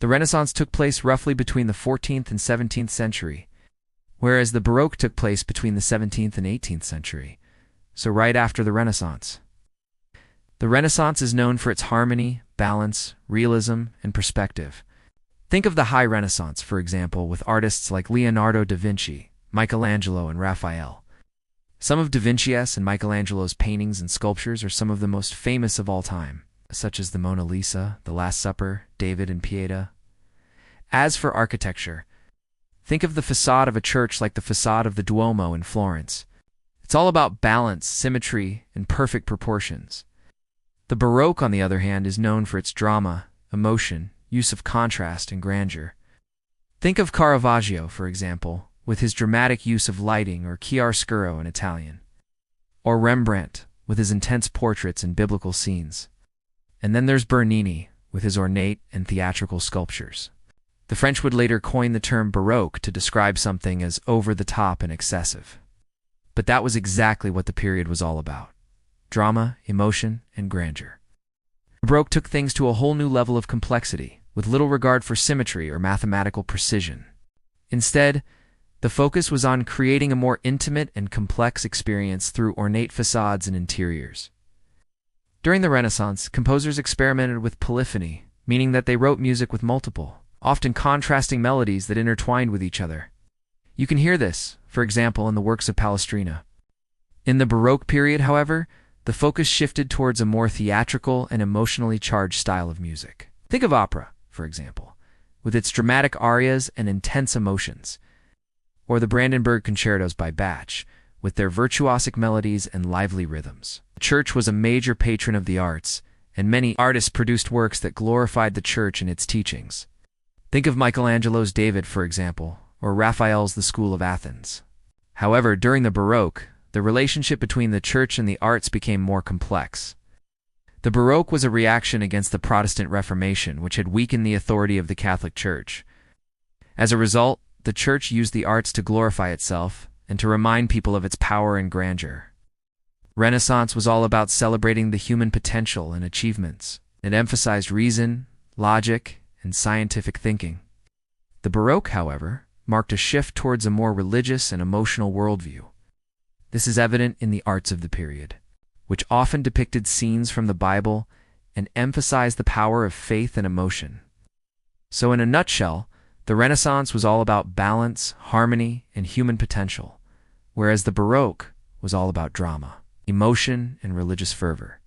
The Renaissance took place roughly between the 14th and 17th century, whereas the Baroque took place between the 17th and 18th century, so right after the Renaissance. The Renaissance is known for its harmony, balance, realism, and perspective. Think of the High Renaissance, for example, with artists like Leonardo da Vinci, Michelangelo, and Raphael. Some of da Vinci's and Michelangelo's paintings and sculptures are some of the most famous of all time, such as the Mona Lisa, the Last Supper, David and Pieta. As for architecture, think of the facade of a church like the facade of the Duomo in Florence. It's all about balance, symmetry, and perfect proportions. The Baroque, on the other hand, is known for its drama, emotion, use of contrast, and grandeur. Think of Caravaggio, for example, with his dramatic use of lighting, or chiaroscuro in Italian. Or Rembrandt, with his intense portraits and biblical scenes. And then there's Bernini, with his ornate and theatrical sculptures. The French would later coin the term Baroque to describe something as over-the-top and excessive. But that was exactly what the period was all about: drama, emotion, and grandeur. Baroque took things to a whole new level of complexity, with little regard for symmetry or mathematical precision. Instead, the focus was on creating a more intimate and complex experience through ornate facades and interiors. During the Renaissance, composers experimented with polyphony, meaning that they wrote music with multiple, often contrasting melodies that intertwined with each other. You can hear this, for example, in the works of Palestrina. In the Baroque period, however, the focus shifted towards a more theatrical and emotionally charged style of music. Think of opera, for example, with its dramatic arias and intense emotions, or the Brandenburg concertos by Bach, with their virtuosic melodies and lively rhythms. The church was a major patron of the arts, and many artists produced works that glorified the church and its teachings. Think of Michelangelo's David, for example, or Raphael's The School of Athens. However, during the Baroque, the relationship between the church and the arts became more complex. The Baroque was a reaction against the Protestant Reformation, which had weakened the authority of the Catholic Church. As a result, the church used the arts to glorify itself and to remind people of its power and grandeur. Renaissance was all about celebrating the human potential and achievements. It emphasized reason, logic, and scientific thinking. The Baroque, however, marked a shift towards a more religious and emotional worldview. This is evident in the arts of the period, which often depicted scenes from the Bible and emphasized the power of faith and emotion. So in a nutshell, the Renaissance was all about balance, harmony, and human potential, whereas the Baroque was all about drama, emotion, and religious fervor.